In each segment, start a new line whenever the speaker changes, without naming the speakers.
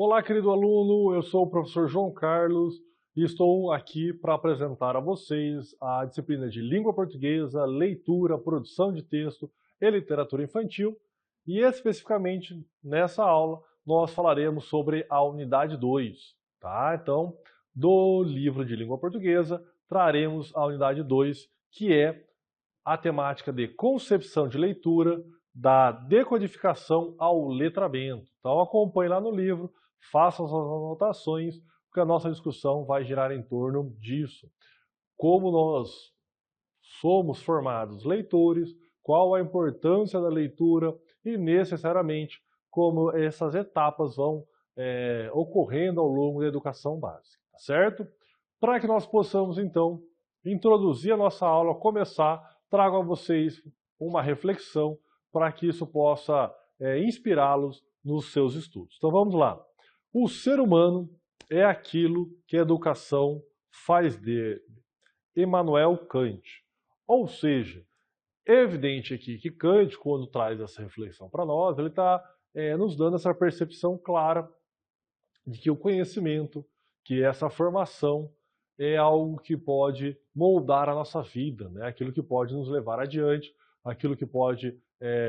Olá, querido aluno, eu sou o professor João Carlos e estou aqui para apresentar a vocês a disciplina de Língua Portuguesa, Leitura, Produção de Texto e Literatura Infantil. E especificamente nessa aula nós falaremos sobre a unidade 2, tá? Então, do livro de Língua Portuguesa, traremos a unidade 2, que é a temática de concepção de leitura, da decodificação ao letramento. Então acompanhe lá no livro, faça as anotações, porque a nossa discussão vai girar em torno disso. Como nós somos formados leitores, qual a importância da leitura e necessariamente como essas etapas vão ocorrendo ao longo da educação básica, tá certo? Para que nós possamos então introduzir a nossa aula, começar, trago a vocês uma reflexão para que isso possa inspirá-los nos seus estudos. Então vamos lá. O ser humano é aquilo que a educação faz dele. Immanuel Kant. Ou seja, é evidente aqui que Kant, quando traz essa reflexão para nós, ele está nos dando essa percepção clara de que o conhecimento, que essa formação é algo que pode moldar a nossa vida, né? Aquilo que pode nos levar adiante, aquilo que pode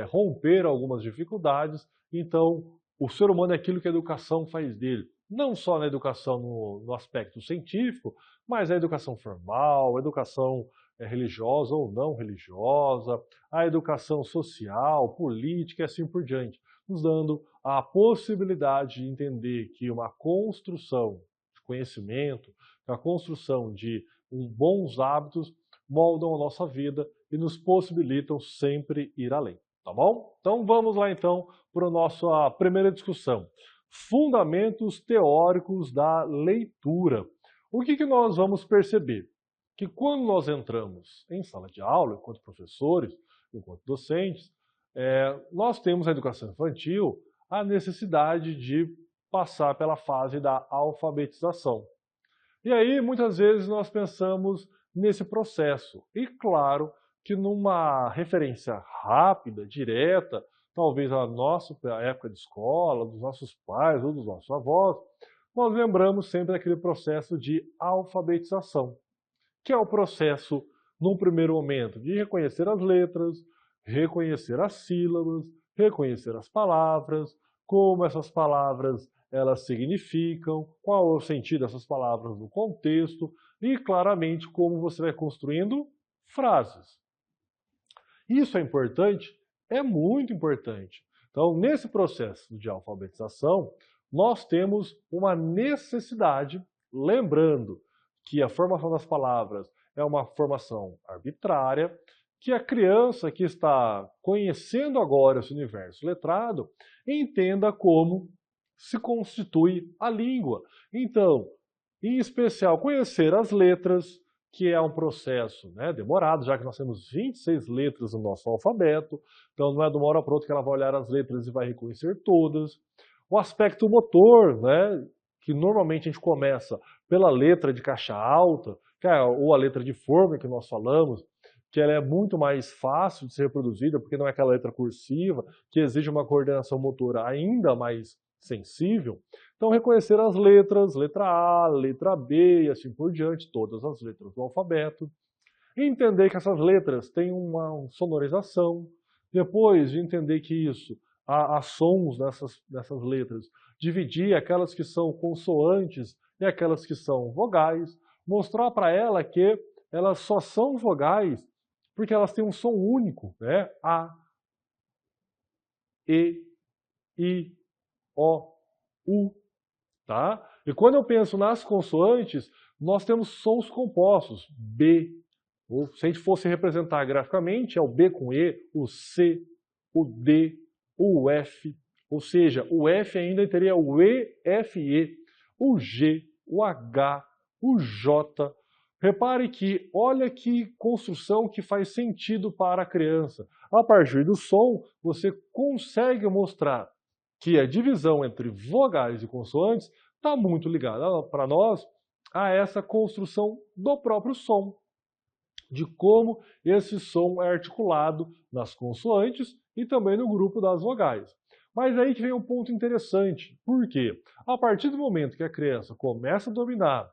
romper algumas dificuldades. Então, o ser humano é aquilo que a educação faz dele. Não só na educação no aspecto científico, mas a educação formal, a educação religiosa ou não religiosa, a educação social, política e assim por diante, nos dando a possibilidade de entender que uma construção de conhecimento, a construção de bons hábitos moldam a nossa vida e nos possibilitam sempre ir além, tá bom? Então vamos lá então para a nossa primeira discussão. Fundamentos teóricos da leitura. O que nós vamos perceber? Que quando nós entramos em sala de aula, enquanto professores, enquanto docentes, nós temos na educação infantil a necessidade de passar pela fase da alfabetização. E aí, muitas vezes, nós pensamos nesse processo. E claro que numa referência rápida, direta, talvez à nossa época de escola, dos nossos pais ou dos nossos avós, nós lembramos sempre daquele processo de alfabetização, que é o processo, num primeiro momento, de reconhecer as letras, reconhecer as sílabas, reconhecer as palavras, como essas palavras elas significam, qual é o sentido dessas palavras no contexto e, claramente, como você vai construindo frases. Isso é importante? É muito importante. Então, nesse processo de alfabetização, nós temos uma necessidade, lembrando que a formação das palavras é uma formação arbitrária, que a criança que está conhecendo agora esse universo letrado entenda como se constitui a língua. Então, em especial, conhecer as letras, que é um processo demorado, já que nós temos 26 letras no nosso alfabeto, então não é de uma hora para outra que ela vai olhar as letras e vai reconhecer todas. O aspecto motor, que normalmente a gente começa pela letra de caixa alta, ou a letra de forma que nós falamos, que ela é muito mais fácil de ser reproduzida, porque não é aquela letra cursiva, que exige uma coordenação motora ainda mais sensível. Então, reconhecer as letras, letra A, letra B e assim por diante, todas as letras do alfabeto. E entender que essas letras têm uma sonorização. Depois de entender que isso, há sons dessas letras. Dividir aquelas que são consoantes e aquelas que são vogais. Mostrar para ela que elas só são vogais porque elas têm um som único, A, E, I, O, U, tá? E quando eu penso nas consoantes, nós temos sons compostos, B, ou se a gente fosse representar graficamente, é o B com E, o C, o D, o F, ou seja, o F ainda teria o E, F, E, o G, o H, o J. Repare que, olha que construção que faz sentido para a criança. A partir do som, você consegue mostrar que a divisão entre vogais e consoantes está muito ligada para nós a essa construção do próprio som, de como esse som é articulado nas consoantes e também no grupo das vogais. Mas aí que vem um ponto interessante. Por quê? A partir do momento que a criança começa a dominar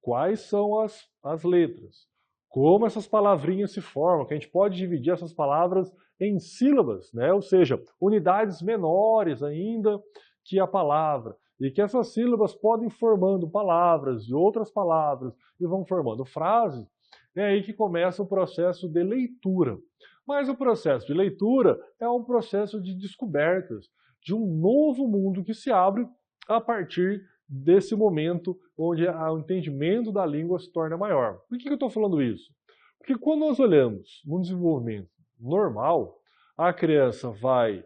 quais são as letras, como essas palavrinhas se formam, que a gente pode dividir essas palavras em sílabas, né? Ou seja, unidades menores ainda que a palavra, e que essas sílabas podem formando palavras e outras palavras e vão formando frases, é aí que começa o processo de leitura. Mas o processo de leitura é um processo de descobertas, de um novo mundo que se abre a partir desse momento onde o entendimento da língua se torna maior. Por que eu estou falando isso? Porque quando nós olhamos no desenvolvimento normal, a criança vai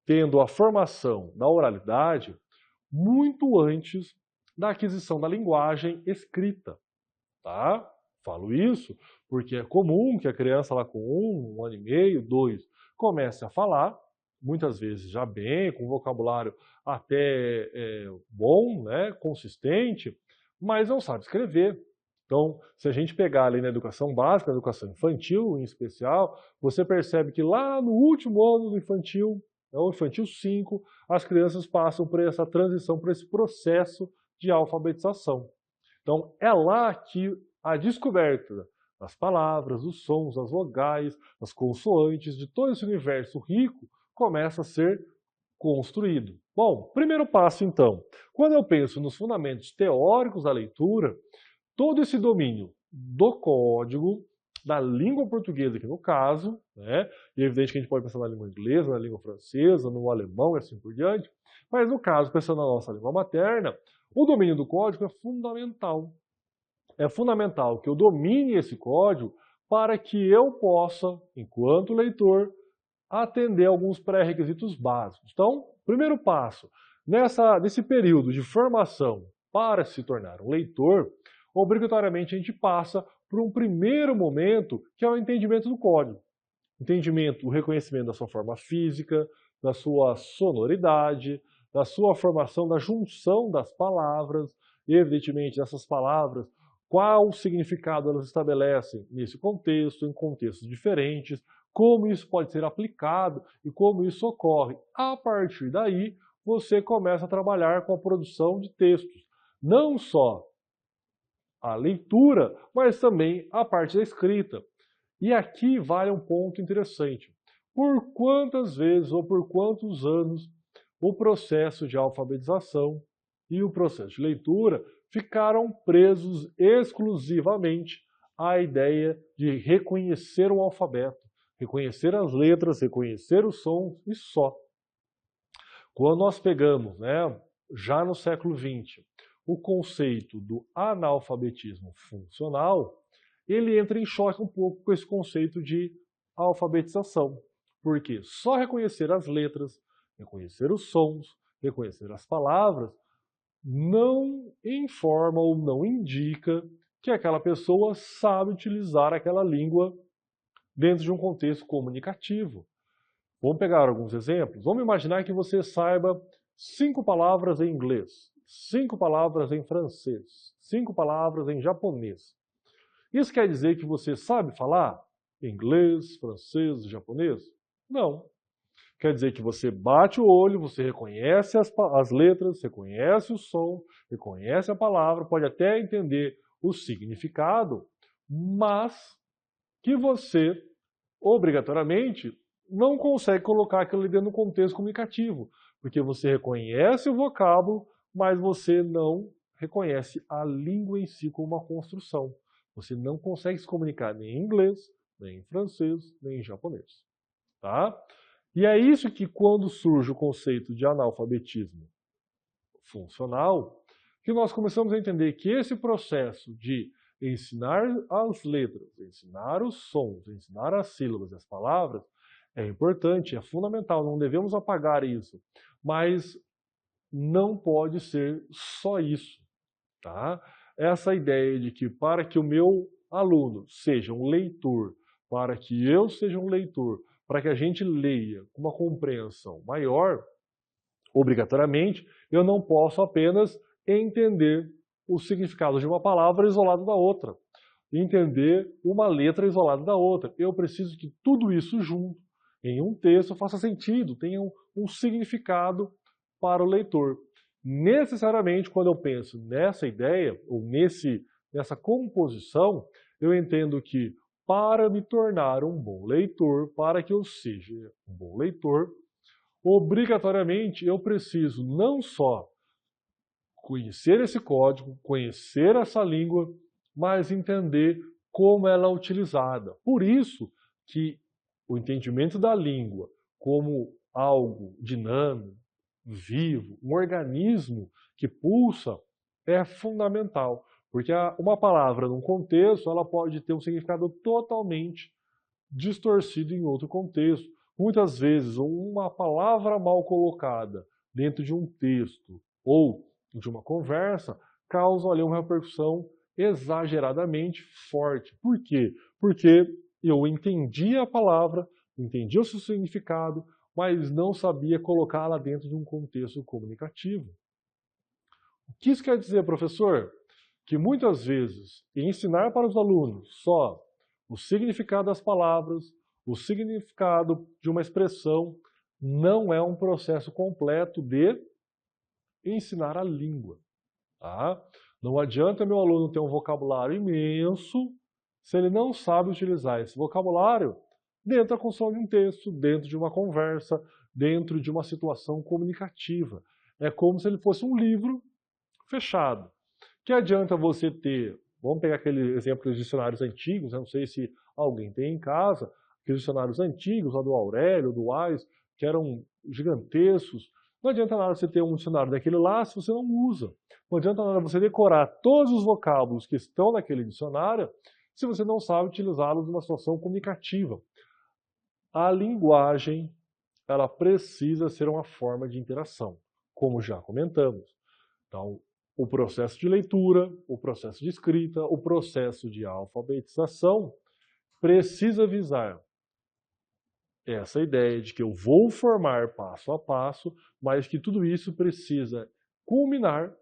tendo a formação da oralidade muito antes da aquisição da linguagem escrita, tá? Falo isso porque é comum que a criança lá com 1 ano e meio, 2, comece a falar, muitas vezes já bem, com vocabulário até bom, né, consistente, mas não sabe escrever. Então, se a gente pegar ali na educação básica, na educação infantil em especial, você percebe que lá no último ano do infantil, o infantil 5, as crianças passam por essa transição, por esse processo de alfabetização. Então, é lá que a descoberta das palavras, dos sons, das vogais, das consoantes, de todo esse universo rico, começa a ser construído. Bom, primeiro passo então. Quando eu penso nos fundamentos teóricos da leitura, todo esse domínio do código, da língua portuguesa aqui no caso, né? E é evidente que a gente pode pensar na língua inglesa, na língua francesa, no alemão e assim por diante, mas no caso, pensando na nossa língua materna, o domínio do código é fundamental. É fundamental que eu domine esse código para que eu possa, enquanto leitor, atender alguns pré-requisitos básicos. Então, primeiro passo, nesse período de formação para se tornar um leitor, obrigatoriamente a gente passa por um primeiro momento que é o entendimento do código. Entendimento, o reconhecimento da sua forma física, da sua sonoridade, da sua formação da junção das palavras, e evidentemente dessas palavras, qual significado elas estabelecem nesse contexto, em contextos diferentes, como isso pode ser aplicado e como isso ocorre. A partir daí, você começa a trabalhar com a produção de textos. Não só a leitura, mas também a parte da escrita. E aqui vale um ponto interessante. Por quantas vezes ou por quantos anos o processo de alfabetização e o processo de leitura ficaram presos exclusivamente à ideia de reconhecer o alfabeto, reconhecer as letras, reconhecer os sons e só. Quando nós pegamos, né, já no século XX, o conceito do analfabetismo funcional, ele entra em choque um pouco com esse conceito de alfabetização. Porque só reconhecer as letras, reconhecer os sons, reconhecer as palavras, não informa ou não indica que aquela pessoa sabe utilizar aquela língua dentro de um contexto comunicativo. Vamos pegar alguns exemplos. Vamos imaginar que você saiba 5 palavras em inglês, 5 palavras em francês, 5 palavras em japonês. Isso quer dizer que você sabe falar inglês, francês e japonês? Não. Quer dizer que você bate o olho, você reconhece as letras, reconhece o som, reconhece a palavra, pode até entender o significado, mas que você, obrigatoriamente, não consegue colocar aquilo ali dentro do contexto comunicativo, porque você reconhece o vocábulo, mas você não reconhece a língua em si como uma construção. Você não consegue se comunicar nem em inglês, nem em francês, nem em japonês. Tá? E é isso que, quando surge o conceito de analfabetismo funcional, que nós começamos a entender que esse processo de ensinar as letras, ensinar os sons, ensinar as sílabas e as palavras é importante, é fundamental, não devemos apagar isso. Mas não pode ser só isso. Tá? Essa ideia de que para que o meu aluno seja um leitor, para que eu seja um leitor, para que a gente leia com uma compreensão maior, obrigatoriamente, eu não posso apenas entender o significado de uma palavra isolada da outra, entender uma letra isolada da outra. Eu preciso que tudo isso junto em um texto faça sentido, tenha um significado para o leitor. Necessariamente, quando eu penso nessa ideia, ou nessa composição, eu entendo que para me tornar um bom leitor, para que eu seja um bom leitor, obrigatoriamente eu preciso não só conhecer esse código, conhecer essa língua, mas entender como ela é utilizada. Por isso que o entendimento da língua como algo dinâmico, vivo, um organismo que pulsa, é fundamental. Porque uma palavra num contexto, ela pode ter um significado totalmente distorcido em outro contexto. Muitas vezes, uma palavra mal colocada dentro de um texto ou de uma conversa causa ali uma repercussão exageradamente forte. Por quê? Porque eu entendi a palavra, entendi o seu significado, mas não sabia colocá-la dentro de um contexto comunicativo. O que isso quer dizer, professor? Que muitas vezes ensinar para os alunos só o significado das palavras, o significado de uma expressão, não é um processo completo de ensinar a língua. Tá? Não adianta meu aluno ter um vocabulário imenso se ele não sabe utilizar esse vocabulário dentro da construção de um texto, dentro de uma conversa, dentro de uma situação comunicativa. É como se ele fosse um livro fechado. Que adianta você ter, vamos pegar aquele exemplo dos dicionários antigos, eu não sei se alguém tem em casa, aqueles dicionários antigos, lá do Aurélio, do Wise, que eram gigantescos. Não adianta nada você ter um dicionário daquele lá se você não usa. Não adianta nada você decorar todos os vocábulos que estão naquele dicionário se você não sabe utilizá-los numa situação comunicativa. A linguagem, ela precisa ser uma forma de interação, como já comentamos. Então, o processo de leitura, o processo de escrita, o processo de alfabetização precisa visar essa ideia de que eu vou formar passo a passo, mas que tudo isso precisa culminar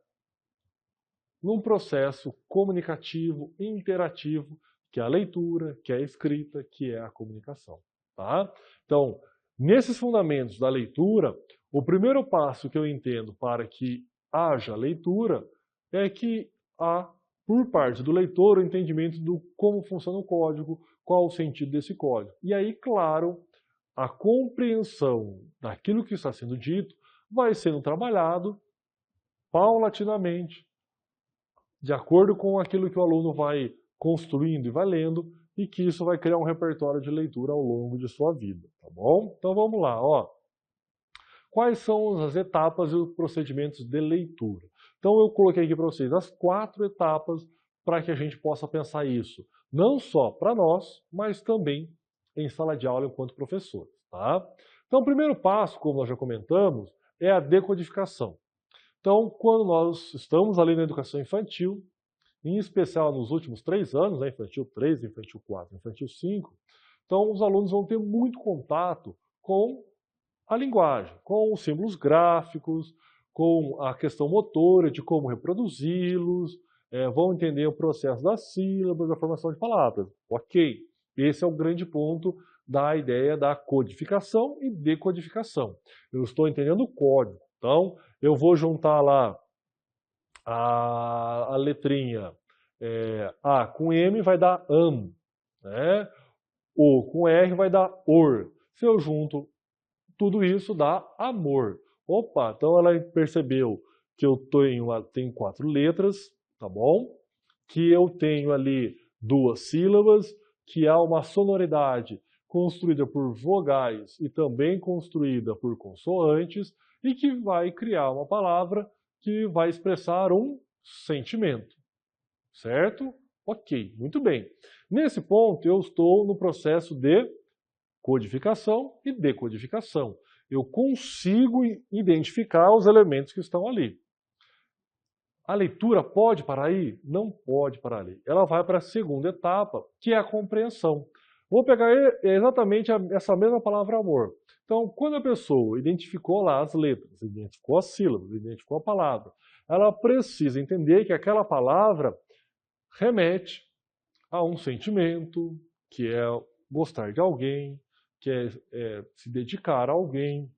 num processo comunicativo, interativo, que é a leitura, que é a escrita, que é a comunicação. Tá? Então, nesses fundamentos da leitura, o primeiro passo que eu entendo para que haja leitura é que há, por parte do leitor, o entendimento do como funciona o código, qual o sentido desse código. E aí, claro, a compreensão daquilo que está sendo dito vai sendo trabalhado paulatinamente, de acordo com aquilo que o aluno vai construindo e vai lendo, e que isso vai criar um repertório de leitura ao longo de sua vida, tá bom? Então vamos lá, ó. Quais são as etapas e os procedimentos de leitura? Então eu coloquei aqui para vocês as 4 etapas para que a gente possa pensar isso, não só para nós, mas também em sala de aula enquanto professores, tá? Então o primeiro passo, como nós já comentamos, é a decodificação. Então, quando nós estamos ali na educação infantil, em especial nos últimos 3 anos, né, infantil 3, infantil 4, infantil 5, então os alunos vão ter muito contato com a linguagem, com os símbolos gráficos, com a questão motora de como reproduzi-los, vão entender o processo das sílabas, da formação de palavras. Ok, esse é o grande ponto da ideia da codificação e decodificação. Eu estou entendendo o código, então eu vou juntar lá a letrinha A com M vai dar am, né? O com R vai dar or. Se eu junto tudo isso dá amor. Opa, então ela percebeu que eu tenho 4 letras, tá bom? Que eu tenho ali 2 sílabas, que há uma sonoridade construída por vogais e também construída por consoantes, e que vai criar uma palavra que vai expressar um sentimento. Certo? Ok, muito bem. Nesse ponto, eu estou no processo de codificação e decodificação. Eu consigo identificar os elementos que estão ali. A leitura pode parar aí? Não pode parar ali. Ela vai para a segunda etapa, que é a compreensão. Vou pegar exatamente essa mesma palavra amor. Então, quando a pessoa identificou lá as letras, identificou as sílabas, identificou a palavra, ela precisa entender que aquela palavra remete a um sentimento, que é gostar de alguém, que é se dedicar a alguém,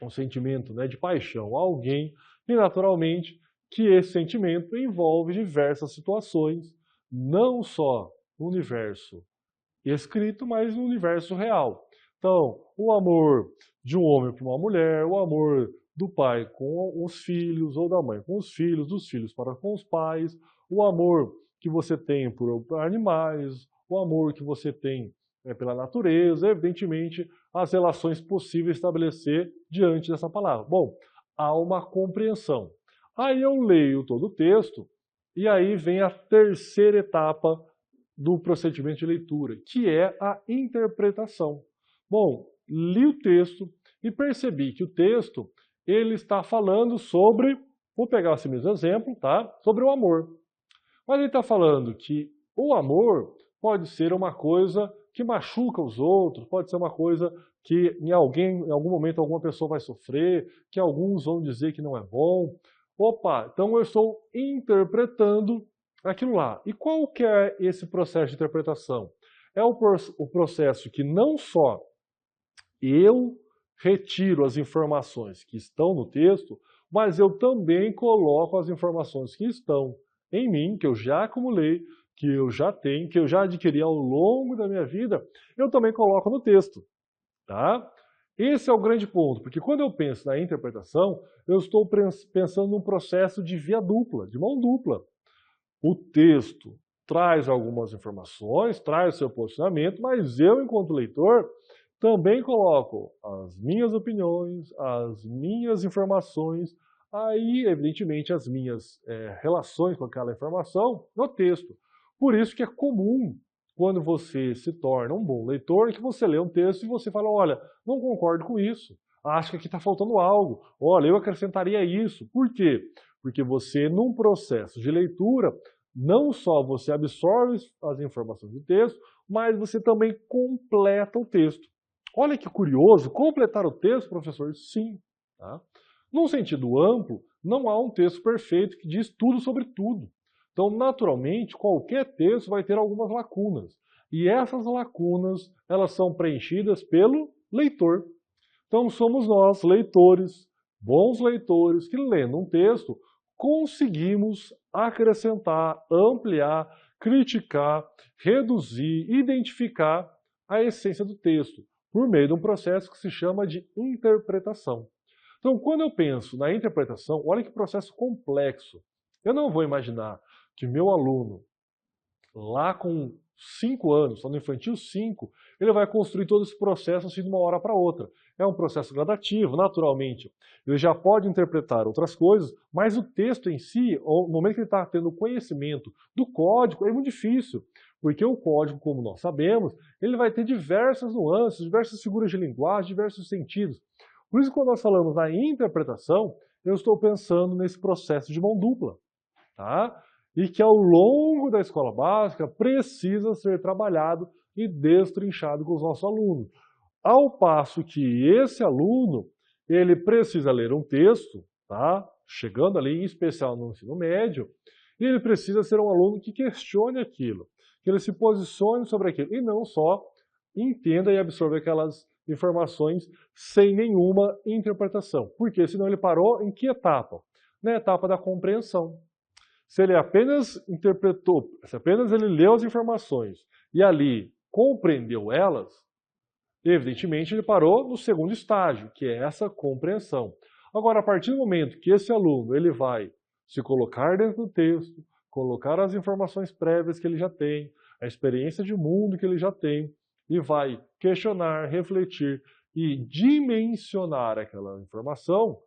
um sentimento, né, de paixão a alguém, e naturalmente que esse sentimento envolve diversas situações, não só no universo escrito, mas no universo real. Então, o amor de um homem para uma mulher, o amor do pai com os filhos, ou da mãe com os filhos, dos filhos para com os pais, o amor que você tem por animais, o amor que você tem pela natureza, evidentemente, as relações possíveis estabelecer diante dessa palavra. Bom, há uma compreensão. Aí eu leio todo o texto, e aí vem a terceira etapa do procedimento de leitura, que é a interpretação. Bom, li o texto e percebi que o texto ele está falando sobre, vou pegar esse mesmo exemplo, tá? Sobre o amor. Mas ele está falando que o amor pode ser uma coisa que machuca os outros, pode ser uma coisa que em algum momento alguma pessoa vai sofrer, que alguns vão dizer que não é bom. Opa, então eu estou interpretando aquilo lá. E qual que é esse processo de interpretação? É o processo que não só eu retiro as informações que estão no texto, mas eu também coloco as informações que estão em mim, que eu já acumulei, que eu já tenho, que eu já adquiri ao longo da minha vida, eu também coloco no texto, tá? Esse é o grande ponto, porque quando eu penso na interpretação, eu estou pensando num processo de via dupla, de mão dupla. O texto traz algumas informações, traz o seu posicionamento, mas eu, enquanto leitor, também coloco as minhas opiniões, as minhas informações, aí, evidentemente, as minhas relações com aquela informação no texto. Por isso que é comum, quando você se torna um bom leitor, que você lê um texto e você fala, olha, não concordo com isso, acho que aqui está faltando algo, olha, eu acrescentaria isso. Por quê? Porque você, num processo de leitura, não só você absorve as informações do texto, mas você também completa o texto. Olha que curioso, completar o texto, professor? Sim. Tá? Num sentido amplo, não há um texto perfeito que diz tudo sobre tudo. Então, naturalmente, qualquer texto vai ter algumas lacunas. E essas lacunas, elas são preenchidas pelo leitor. Então, somos nós, leitores, bons leitores, que lendo um texto, conseguimos acrescentar, ampliar, criticar, reduzir, identificar a essência do texto, por meio de um processo que se chama de interpretação. Então, quando eu penso na interpretação, olha que processo complexo. Eu não vou imaginar que meu aluno, lá com 5 anos, no infantil 5, ele vai construir todo esse processo assim de uma hora para outra. É um processo gradativo, naturalmente. Ele já pode interpretar outras coisas, mas o texto em si, no momento que ele está tendo conhecimento do código, é muito difícil. Porque o código, como nós sabemos, ele vai ter diversas nuances, diversas figuras de linguagem, diversos sentidos. Por isso, quando nós falamos na interpretação, eu estou pensando nesse processo de mão dupla. Tá? E que ao longo da escola básica precisa ser trabalhado e destrinchado com os nossos alunos. Ao passo que esse aluno, ele precisa ler um texto, tá? Chegando ali, em especial no ensino médio, e ele precisa ser um aluno que questione aquilo, que ele se posicione sobre aquilo, e não só entenda e absorva aquelas informações sem nenhuma interpretação. Porque senão ele parou em que etapa? Na etapa da compreensão. Se ele apenas interpretou, se apenas ele leu as informações e ali compreendeu elas, evidentemente ele parou no segundo estágio, que é essa compreensão. Agora, a partir do momento que esse aluno ele vai se colocar dentro do texto, colocar as informações prévias que ele já tem, a experiência de mundo que ele já tem, e vai questionar, refletir e dimensionar aquela informação,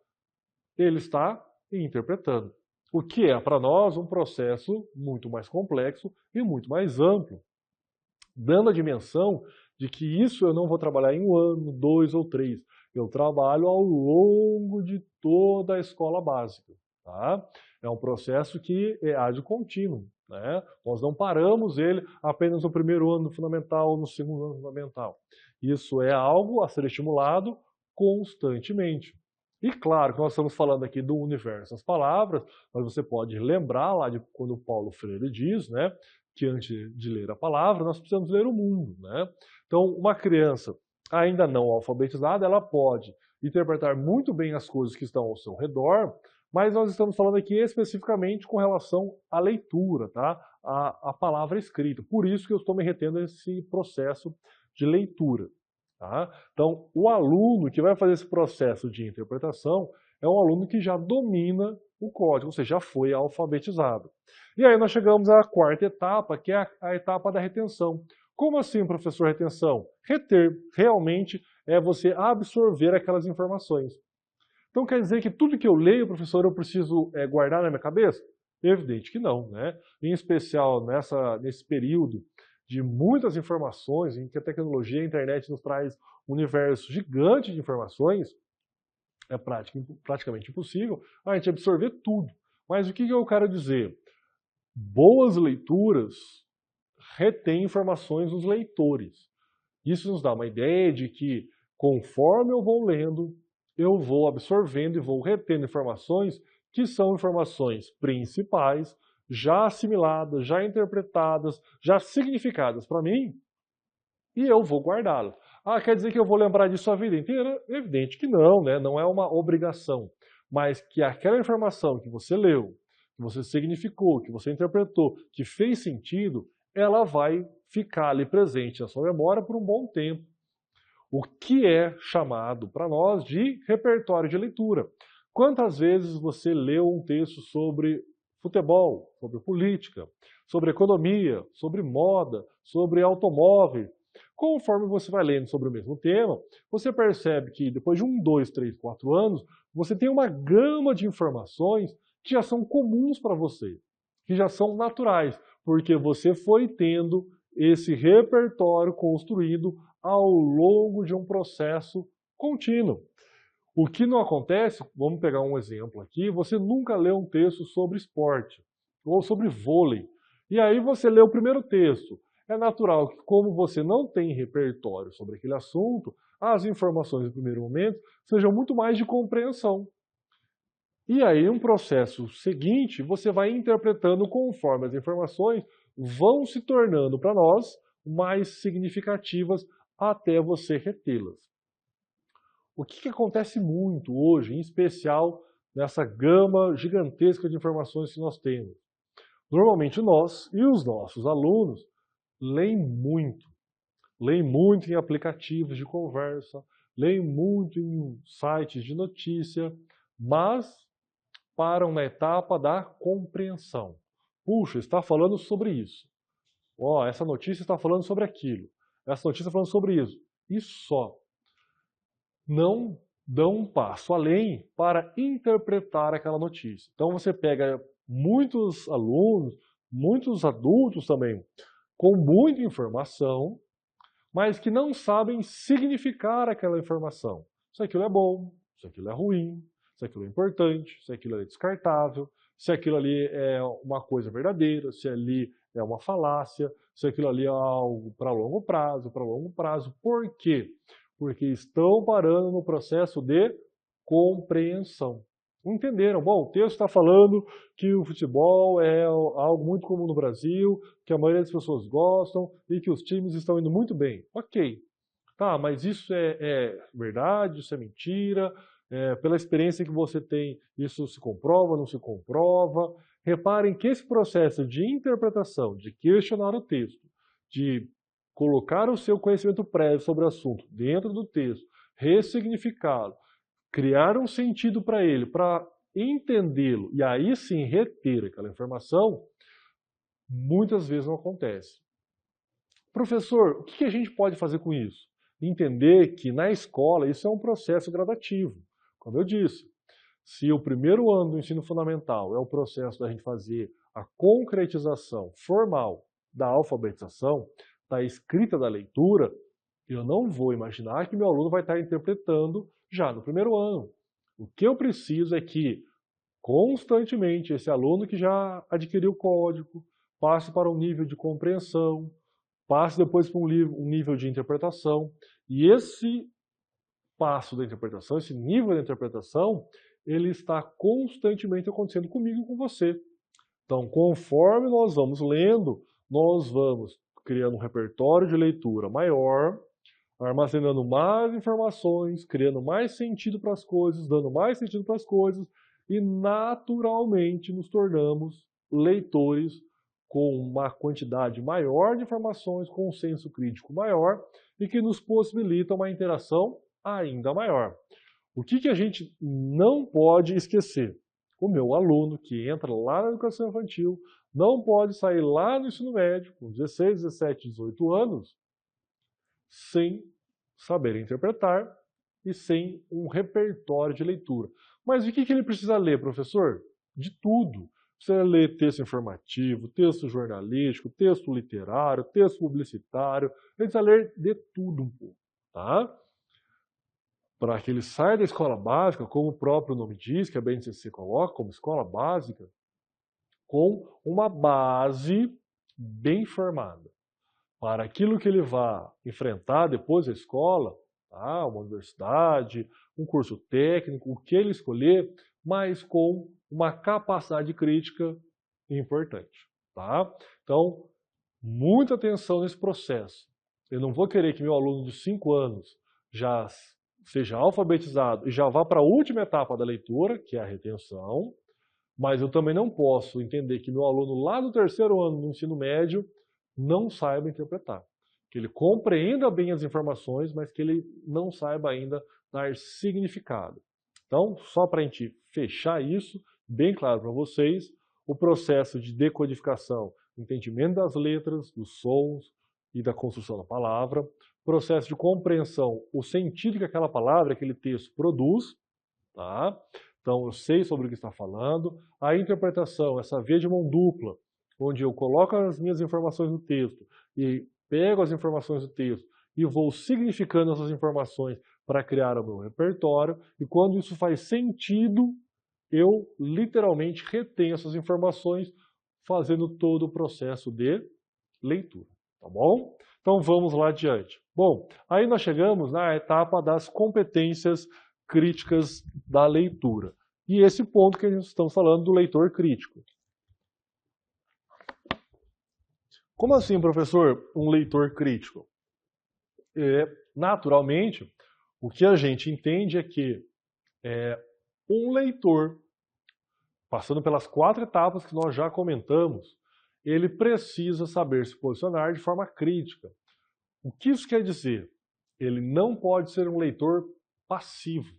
ele está interpretando. O que é, para nós, um processo muito mais complexo e muito mais amplo, dando a dimensão de que isso eu não vou trabalhar em 1 ano, 2 ou 3. Eu trabalho ao longo de toda a escola básica. Tá? É um processo que é ad contínuo. Né? Nós não paramos ele apenas no primeiro ano do fundamental ou no segundo ano do fundamental. Isso é algo a ser estimulado constantemente. E claro que nós estamos falando aqui do universo das palavras, mas você pode lembrar lá de quando Paulo Freire diz, né, que antes de ler a palavra, nós precisamos ler o mundo. Né? Então, uma criança, ainda não alfabetizada, ela pode interpretar muito bem as coisas que estão ao seu redor, mas nós estamos falando aqui especificamente com relação à leitura, tá? A palavra escrita. Por isso que eu estou me retendo esse processo de leitura. Tá? Então, o aluno que vai fazer esse processo de interpretação é um aluno que já domina o código, ou seja, já foi alfabetizado. E aí nós chegamos à quarta etapa, que é a etapa da retenção. Como assim, professor, retenção? Reter realmente é você absorver aquelas informações. Então quer dizer que tudo que eu leio, professor, eu preciso guardar na minha cabeça? Evidente que não, né? Em especial nesse período de muitas informações, em que a tecnologia e a internet nos traz um universo gigante de informações, é praticamente impossível a gente absorver tudo. Mas o que eu quero dizer? Boas leituras retêm informações dos leitores. Isso nos dá uma ideia de que, conforme eu vou lendo, eu vou absorvendo e vou retendo informações que são informações principais, já assimiladas, já interpretadas, já significadas para mim, e eu vou guardá-las. Ah, quer dizer que eu vou lembrar disso a vida inteira? Evidente que não, né? Não é uma obrigação. Mas que aquela informação que você leu, que você significou, que você interpretou, que fez sentido, ela vai ficar ali presente na sua memória por um bom tempo. O que é chamado para nós de repertório de leitura. Quantas vezes você leu um texto sobre futebol, sobre política, sobre economia, sobre moda, sobre automóvel? Conforme você vai lendo sobre o mesmo tema, você percebe que depois de 1, 2, 3, 4 anos, você tem uma gama de informações que já são comuns para você, que já são naturais, porque você foi tendo esse repertório construído ao longo de um processo contínuo. O que não acontece, vamos pegar um exemplo aqui, você nunca leu um texto sobre esporte ou sobre vôlei. E aí você lê o primeiro texto. É natural que, como você não tem repertório sobre aquele assunto, as informações no primeiro momento sejam muito mais de compreensão. E aí, um processo seguinte, você vai interpretando conforme as informações vão se tornando para nós mais significativas até você retê-las. O que acontece muito hoje, em especial nessa gama gigantesca de informações que nós temos? Normalmente nós e os nossos alunos leem muito em aplicativos de conversa, leem muito em sites de notícia, mas param na etapa da compreensão. Puxa, está falando sobre isso. Ó, essa notícia está falando sobre aquilo. Essa notícia está falando sobre isso. E só. Não dão um passo além para interpretar aquela notícia. Então você pega muitos alunos, muitos adultos também, com muita informação, mas que não sabem significar aquela informação. Se aquilo é bom, se aquilo é ruim, se aquilo é importante, se aquilo é descartável, se aquilo ali é uma coisa verdadeira, se ali é uma falácia, se aquilo ali é algo para longo prazo, para longo prazo. Por quê? Porque estão parando no processo de compreensão. Entenderam? Bom, o texto está falando que o futebol é algo muito comum no Brasil, que a maioria das pessoas gostam e que os times estão indo muito bem. Ok. Tá, mas isso é verdade, isso é mentira, pela experiência que você tem, isso se comprova, não se comprova. Reparem que esse processo de interpretação, de questionar o texto, de colocar o seu conhecimento prévio sobre o assunto dentro do texto, ressignificá-lo, criar um sentido para ele, para entendê-lo e aí sim reter aquela informação, muitas vezes não acontece. Professor, o que a gente pode fazer com isso? Entender que na escola isso é um processo gradativo. Como eu disse, se o primeiro ano do ensino fundamental é o processo da gente fazer a concretização formal da alfabetização, da escrita da leitura, eu não vou imaginar que meu aluno vai estar interpretando já no primeiro ano. O que eu preciso é que, constantemente, esse aluno que já adquiriu o código passe para um nível de compreensão, passe depois para um nível de interpretação, e esse passo da interpretação, esse nível de interpretação, ele está constantemente acontecendo comigo e com você. Então, conforme nós vamos lendo, nós vamos criando um repertório de leitura maior, armazenando mais informações, criando mais sentido para as coisas, dando mais sentido para as coisas, e naturalmente nos tornamos leitores com uma quantidade maior de informações, com um senso crítico maior e que nos possibilita uma interação ainda maior. O que a gente não pode esquecer? O meu aluno que entra lá na educação infantil não pode sair lá no ensino médio, com 16, 17, 18 anos, sem saber interpretar e sem um repertório de leitura. Mas o que ele precisa ler, professor? De tudo. Precisa ler texto informativo, texto jornalístico, texto literário, texto publicitário. Ele precisa ler de tudo um pouco, tá? Para que ele saia da escola básica, como o próprio nome diz, que a BNCC coloca como escola básica, com uma base bem formada. Para aquilo que ele vai enfrentar depois da escola, tá? Uma universidade, um curso técnico, o que ele escolher, mas com uma capacidade crítica importante. Tá? Então, muita atenção nesse processo. Eu não vou querer que meu aluno de 5 anos já seja alfabetizado e já vá para a última etapa da leitura, que é a retenção, mas eu também não posso entender que meu aluno lá no 3º ano do ensino médio não saiba interpretar. Que ele compreenda bem as informações, mas que ele não saiba ainda dar significado. Então, só para a gente fechar isso, bem claro para vocês, o processo de decodificação, entendimento das letras, dos sons e da construção da palavra, processo de compreensão, o sentido que aquela palavra, aquele texto produz, tá? Então, eu sei sobre o que está falando. A interpretação, essa via de mão dupla, onde eu coloco as minhas informações no texto e pego as informações do texto e vou significando essas informações para criar o meu repertório. E quando isso faz sentido, eu literalmente retenho essas informações fazendo todo o processo de leitura. Tá bom? Então vamos lá adiante. Bom, aí nós chegamos na etapa das competências críticas da leitura. E esse ponto que nós estamos falando do leitor crítico. Como assim, professor, um leitor crítico? Naturalmente, o que a gente entende é que um leitor, passando pelas 4 etapas que nós já comentamos, ele precisa saber se posicionar de forma crítica. O que isso quer dizer? Ele não pode ser um leitor passivo.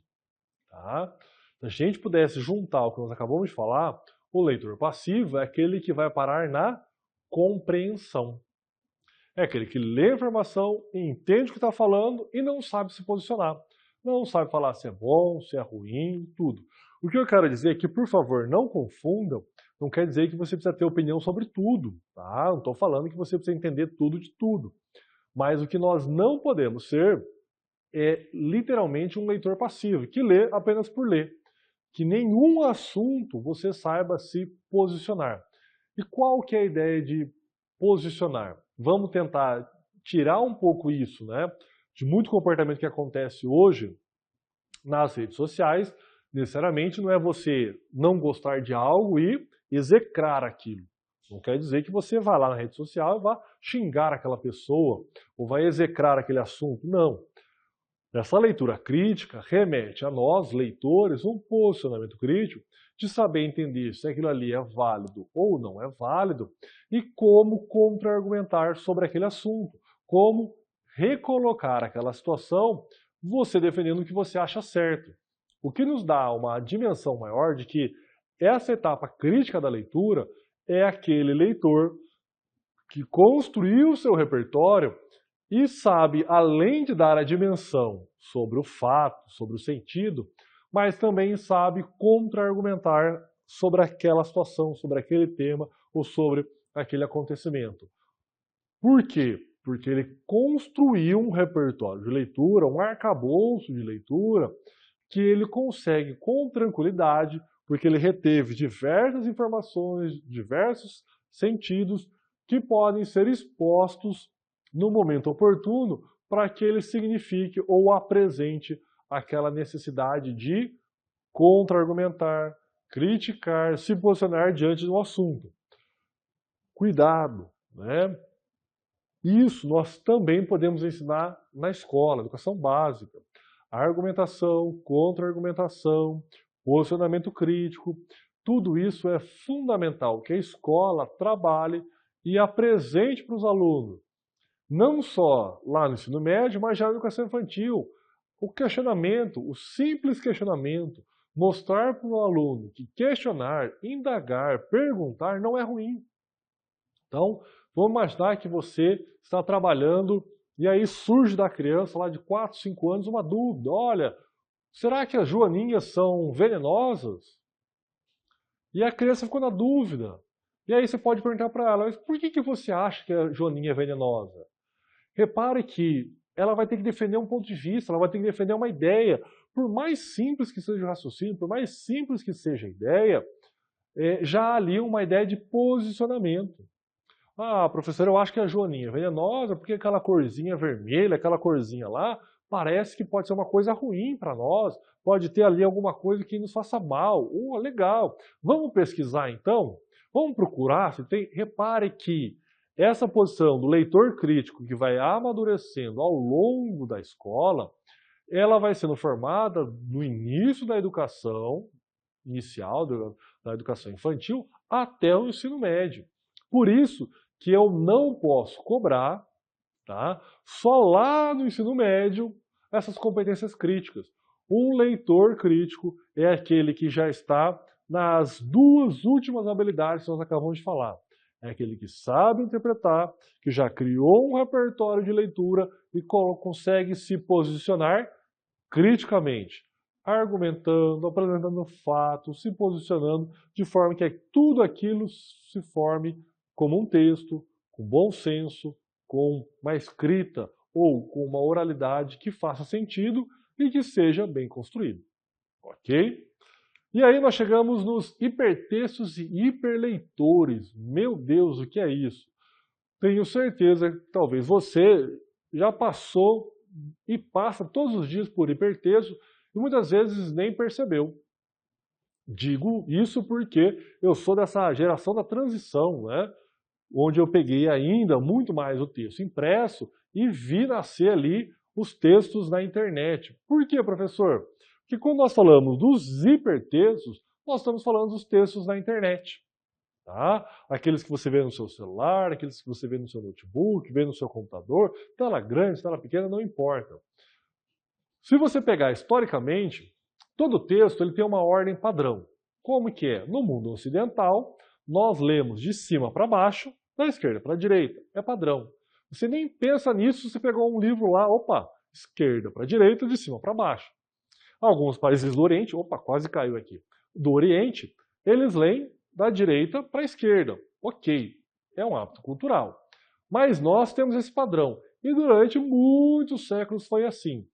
Tá? Se a gente pudesse juntar o que nós acabamos de falar, o leitor passivo é aquele que vai parar na compreensão. É aquele que lê a informação, entende o que está falando e não sabe se posicionar. Não sabe falar se é bom, se é ruim, tudo. O que eu quero dizer é que, por favor, não confundam, não quer dizer que você precisa ter opinião sobre tudo, tá? Não estou falando que você precisa entender tudo de tudo. Mas o que nós não podemos ser é literalmente um leitor passivo, que lê apenas por ler. Que nenhum assunto você saiba se posicionar. E qual que é a ideia de posicionar? Vamos tentar tirar um pouco isso, né, de muito comportamento que acontece hoje nas redes sociais. Necessariamente não é você não gostar de algo e execrar aquilo. Não quer dizer que você vá lá na rede social e vá xingar aquela pessoa ou vai execrar aquele assunto. Não. Essa leitura crítica remete a nós, leitores, um posicionamento crítico de saber entender se aquilo ali é válido ou não é válido e como contra-argumentar sobre aquele assunto, como recolocar aquela situação, você defendendo o que você acha certo. O que nos dá uma dimensão maior de que essa etapa crítica da leitura é aquele leitor que construiu o seu repertório e sabe, além de dar a dimensão sobre o fato, sobre o sentido, mas também sabe contra-argumentar sobre aquela situação, sobre aquele tema ou sobre aquele acontecimento. Por quê? Porque ele construiu um repertório de leitura, um arcabouço de leitura, que ele consegue com tranquilidade, porque ele reteve diversas informações, diversos sentidos que podem ser expostos no momento oportuno para que ele signifique ou apresente aquela necessidade de contra-argumentar, criticar, se posicionar diante do assunto. Cuidado, né? Isso nós também podemos ensinar na escola, educação básica. Argumentação, contra-argumentação, posicionamento crítico, tudo isso é fundamental que a escola trabalhe e apresente para os alunos. Não só lá no ensino médio, mas já na educação infantil. O questionamento, o simples questionamento, mostrar para o aluno que questionar, indagar, perguntar não é ruim. Então, vamos imaginar que você está trabalhando e aí surge da criança lá de 4, 5 anos uma dúvida. Olha, será que as joaninhas são venenosas? E a criança ficou na dúvida. E aí você pode perguntar para ela, mas por que você acha que a joaninha é venenosa? Repare que ela vai ter que defender um ponto de vista, ela vai ter que defender uma ideia. Por mais simples que seja o raciocínio, por mais simples que seja a ideia, já há ali uma ideia de posicionamento. Ah, professor, eu acho que a joaninha é venenosa porque aquela corzinha vermelha, aquela corzinha lá, parece que pode ser uma coisa ruim para nós, pode ter ali alguma coisa que nos faça mal. Legal. Vamos pesquisar então? Vamos procurar se tem. Repare que essa posição do leitor crítico que vai amadurecendo ao longo da escola, ela vai sendo formada no início da educação inicial, da educação infantil, até o ensino médio. Por isso que eu não posso cobrar, tá, só lá no ensino médio, essas competências críticas. Um leitor crítico é aquele que já está nas duas últimas habilidades que nós acabamos de falar. É aquele que sabe interpretar, que já criou um repertório de leitura e consegue se posicionar criticamente, argumentando, apresentando fatos, se posicionando de forma que tudo aquilo se forme como um texto, com bom senso, com uma escrita ou com uma oralidade que faça sentido e que seja bem construído. Ok? E aí nós chegamos nos hipertextos e hiperleitores. Meu Deus, o que é isso? Tenho certeza que talvez você já passou e passa todos os dias por hipertexto e muitas vezes nem percebeu. Digo isso porque eu sou dessa geração da transição, né? Onde eu peguei ainda muito mais o texto impresso e vi nascer ali os textos na internet. Por quê, professor? Porque quando nós falamos dos hipertextos, nós estamos falando dos textos na internet. Tá? Aqueles que você vê no seu celular, aqueles que você vê no seu notebook, vê no seu computador, tela grande, tela pequena, não importa. Se você pegar historicamente, todo texto ele tem uma ordem padrão. Como que é? No mundo ocidental, nós lemos de cima para baixo, da esquerda para a direita. É padrão. Você nem pensa nisso, você pegou um livro lá, opa, esquerda para a direita, de cima para baixo. Alguns países do Oriente, opa, quase caiu aqui, do Oriente, eles leem da direita para a esquerda. Ok, é um hábito cultural. Mas nós temos esse padrão. E durante muitos séculos foi assim.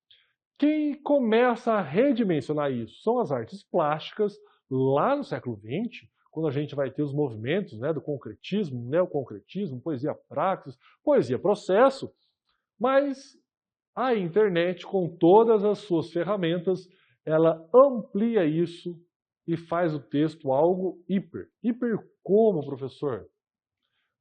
Quem começa a redimensionar isso são as artes plásticas, lá no século XX, quando a gente vai ter os movimentos, né, do concretismo, neoconcretismo, poesia praxis, poesia processo, mas a internet, com todas as suas ferramentas, ela amplia isso e faz o texto algo hiper. Hiper como, professor?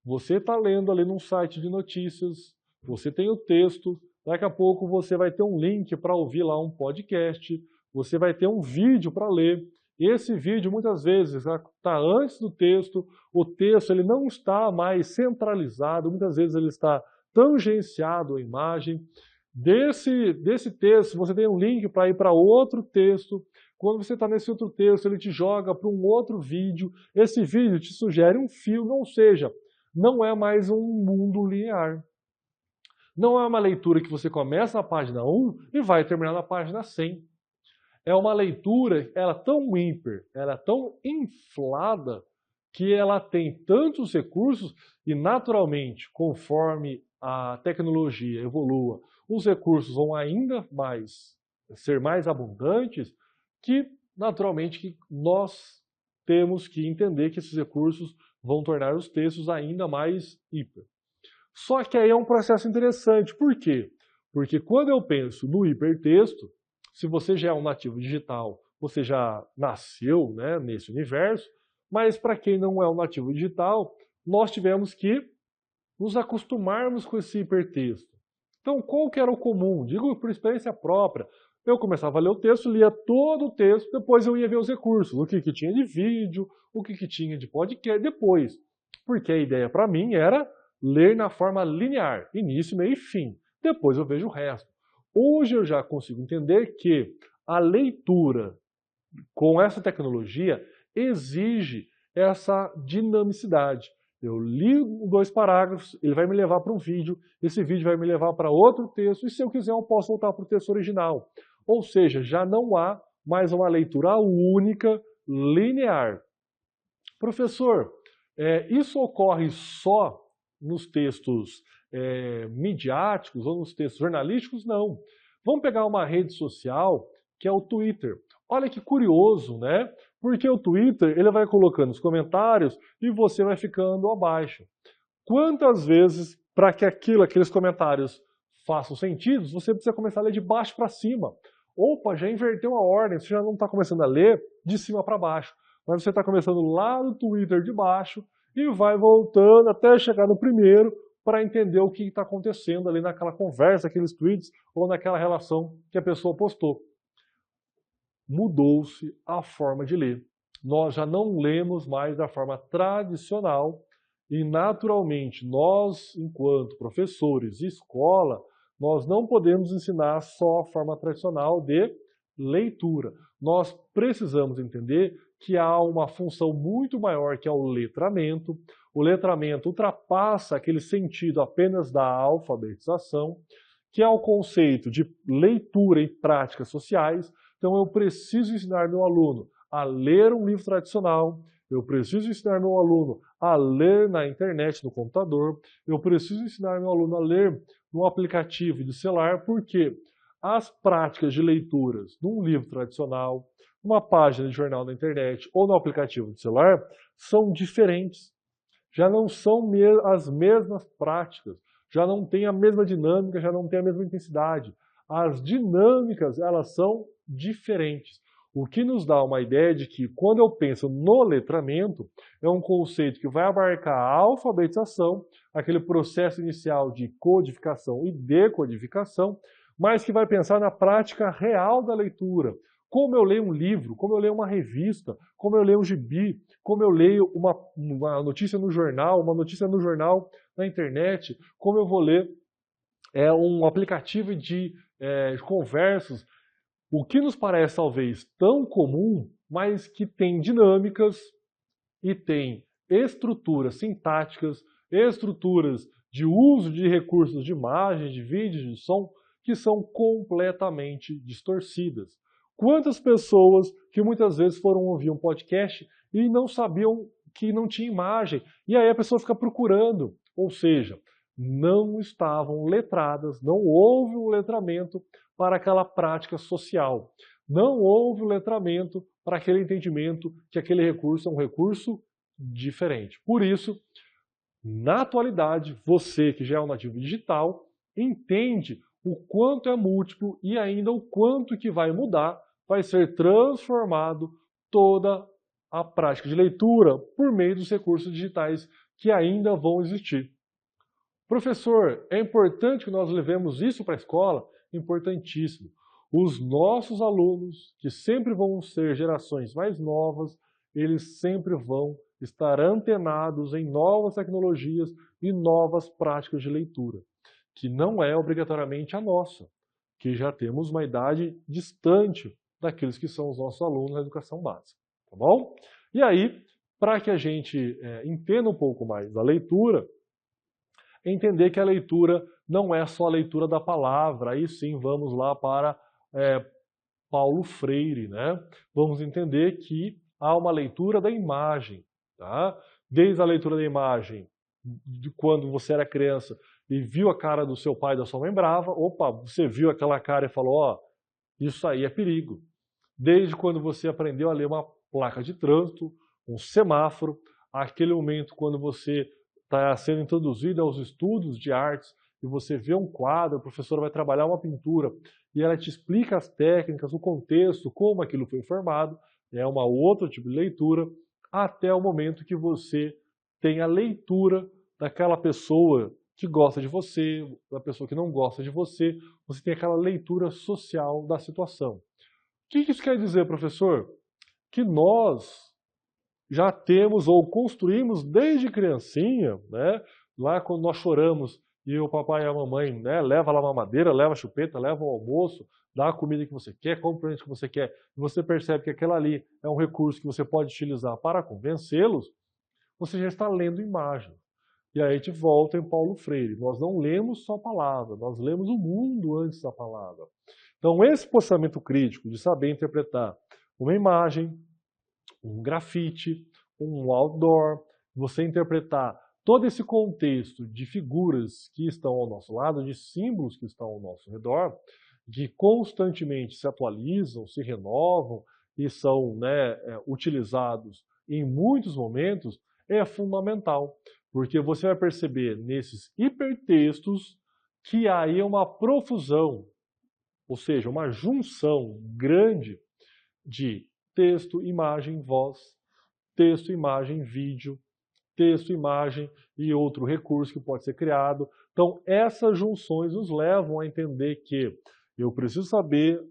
Você está lendo ali num site de notícias, você tem o texto, daqui a pouco você vai ter um link para ouvir lá um podcast, você vai ter um vídeo para ler. Esse vídeo muitas vezes está antes do texto, o texto ele não está mais centralizado, muitas vezes ele está tangenciado à imagem. Desse texto você tem um link para ir para outro texto. Quando você está nesse outro texto, ele te joga para um outro vídeo. Esse vídeo te sugere um filme, ou seja, não é mais um mundo linear. Não é uma leitura que você começa na página 1 e vai terminar na página 100. É uma leitura, ela é tão hiper, ela é tão inflada, que ela tem tantos recursos e, naturalmente, conforme a tecnologia evolua, os recursos vão ainda mais ser mais abundantes, que, naturalmente, que nós temos que entender que esses recursos vão tornar os textos ainda mais hiper. Só que aí é um processo interessante. Por quê? Porque quando eu penso no hipertexto, se você já é um nativo digital, você já nasceu, né, nesse universo, mas para quem não é um nativo digital, nós tivemos que nos acostumarmos com esse hipertexto. Então, qual que era o comum? Digo por experiência própria. Eu começava a ler o texto, lia todo o texto, depois eu ia ver os recursos, o que tinha de vídeo, o que tinha de podcast, depois. Porque a ideia para mim era ler na forma linear, início, meio e fim. Depois eu vejo o resto. Hoje eu já consigo entender que a leitura com essa tecnologia exige essa dinamicidade. Eu li 2 parágrafos, ele vai me levar para um vídeo, esse vídeo vai me levar para outro texto, e se eu quiser eu posso voltar para o texto original. Ou seja, já não há mais uma leitura única, linear. Professor, isso ocorre só nos textos midiáticos ou nos textos jornalísticos? Não. Vamos pegar uma rede social que é o Twitter. Olha que curioso, né? Porque o Twitter ele vai colocando os comentários e você vai ficando abaixo. Quantas vezes, para que aqueles comentários façam sentido, você precisa começar a ler de baixo para cima? Opa, já inverteu a ordem, você já não está começando a ler de cima para baixo. Mas você está começando lá no Twitter de baixo e vai voltando até chegar no primeiro para entender o que está acontecendo ali naquela conversa, aqueles tweets ou naquela relação que a pessoa postou. Mudou-se a forma de ler. Nós já não lemos mais da forma tradicional e, naturalmente, nós, enquanto professores e escola, nós não podemos ensinar só a forma tradicional de leitura. Nós precisamos entender que há uma função muito maior que é o letramento. O letramento ultrapassa aquele sentido apenas da alfabetização, que é o conceito de leitura e práticas sociais. Então eu preciso ensinar meu aluno a ler um livro tradicional, eu preciso ensinar meu aluno a ler na internet, no computador, eu preciso ensinar meu aluno a ler no aplicativo de celular, porque as práticas de leituras num livro tradicional, numa página de jornal na internet ou no aplicativo de celular são diferentes. Já não são as mesmas práticas, já não tem a mesma dinâmica, já não tem a mesma intensidade. As dinâmicas, elas são diferentes. O que nos dá uma ideia de que, quando eu penso no letramento, é um conceito que vai abarcar a alfabetização, aquele processo inicial de codificação e decodificação, mas que vai pensar na prática real da leitura. Como eu leio um livro, como eu leio uma revista, como eu leio um gibi, como eu leio uma notícia no jornal, uma notícia no jornal na internet, como eu vou ler um aplicativo de conversas. O que nos parece talvez tão comum, mas que tem dinâmicas e tem estruturas sintáticas, estruturas de uso de recursos de imagem, de vídeo, de som, que são completamente distorcidas. Quantas pessoas que muitas vezes foram ouvir um podcast e não sabiam que não tinha imagem, e aí a pessoa fica procurando, ou seja, não estavam letradas, não houve um letramento para aquela prática social. Não houve um letramento para aquele entendimento que aquele recurso é um recurso diferente. Por isso, na atualidade, você que já é um nativo digital, entende o quanto é múltiplo e ainda o quanto que vai mudar, vai ser transformado toda a prática de leitura por meio dos recursos digitais que ainda vão existir. Professor, é importante que nós levemos isso para a escola? Importantíssimo. Os nossos alunos, que sempre vão ser gerações mais novas, eles sempre vão estar antenados em novas tecnologias e novas práticas de leitura, que não é obrigatoriamente a nossa, que já temos uma idade distante daqueles que são os nossos alunos na educação básica, tá bom? E aí, para que a gente entenda um pouco mais da leitura, entender que a leitura não é só a leitura da palavra, aí sim vamos lá para Paulo Freire, né? Vamos entender que há uma leitura da imagem, tá? Desde a leitura da imagem, de quando você era criança e viu a cara do seu pai e da sua mãe brava, opa, você viu aquela cara e falou, ó, isso aí é perigo. Desde quando você aprendeu a ler uma placa de trânsito, um semáforo, aquele momento quando você está sendo introduzido aos estudos de artes e você vê um quadro, a professora vai trabalhar uma pintura e ela te explica as técnicas, o contexto, como aquilo foi formado, é uma outra tipo de leitura, até o momento que você tem a leitura daquela pessoa que gosta de você, da pessoa que não gosta de você, você tem aquela leitura social da situação. O que isso quer dizer, professor? Que nós já temos ou construímos desde criancinha, né? Lá quando nós choramos e o papai e a mamãe, né, leva lá a mamadeira, leva a chupeta, leva o almoço, dá a comida que você quer, compra o presente que você quer, e você percebe que aquela ali é um recurso que você pode utilizar para convencê-los, você já está lendo imagem. E aí a gente volta em Paulo Freire. Nós não lemos só a palavra, nós lemos o mundo antes da palavra. Então esse posicionamento crítico de saber interpretar uma imagem, um grafite, um outdoor, você interpretar todo esse contexto de figuras que estão ao nosso lado, de símbolos que estão ao nosso redor, que constantemente se atualizam, se renovam e são, né, utilizados em muitos momentos, é fundamental, porque você vai perceber nesses hipertextos que aí é uma profusão, ou seja, uma junção grande de texto, imagem, voz, texto, imagem, vídeo, texto, imagem e outro recurso que pode ser criado. Então, essas junções nos levam a entender que eu preciso saber,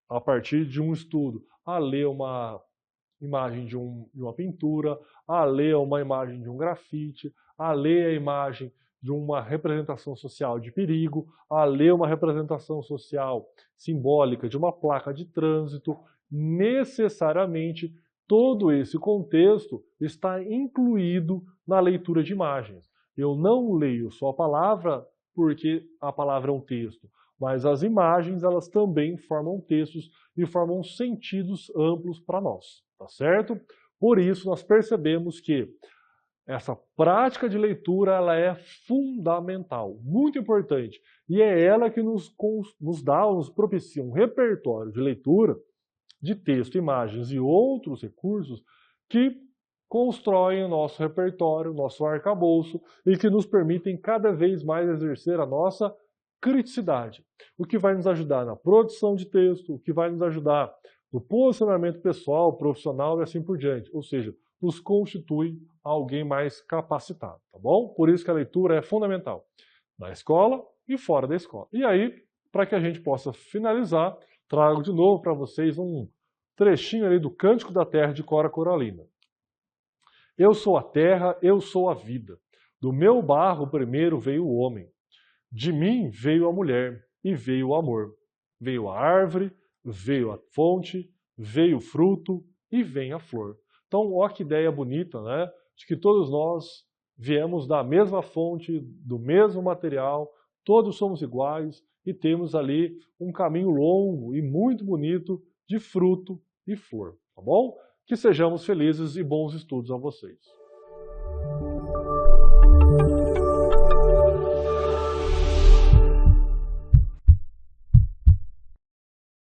a partir de um estudo, a ler uma imagem de uma pintura, a ler uma imagem de um grafite, a ler a imagem de uma representação social de perigo, a ler uma representação social simbólica de uma placa de trânsito. Necessariamente, todo esse contexto está incluído na leitura de imagens. Eu não leio só a palavra porque a palavra é um texto, mas as imagens elas também formam textos e formam sentidos amplos para nós, tá certo? Por isso nós percebemos que essa prática de leitura ela é fundamental, muito importante, e é ela que nos dá, nos propicia um repertório de leitura de texto, imagens e outros recursos que constroem o nosso repertório, o nosso arcabouço e que nos permitem cada vez mais exercer a nossa criticidade, o que vai nos ajudar na produção de texto, o que vai nos ajudar no posicionamento pessoal, profissional e assim por diante, ou seja, nos constitui alguém mais capacitado, tá bom? Por isso que a leitura é fundamental, na escola e fora da escola. E aí, para que a gente possa finalizar, trago de novo para vocês um trechinho ali do Cântico da Terra de Cora Coralina. Eu sou a terra, eu sou a vida. Do meu barro primeiro veio o homem. De mim veio a mulher e veio o amor. Veio a árvore, veio a fonte, veio o fruto e vem a flor. Então, olha que ideia bonita, né? De que todos nós viemos da mesma fonte, do mesmo material, todos somos iguais e temos ali um caminho longo e muito bonito de fruto e flor, tá bom? Que sejamos felizes e bons estudos a vocês.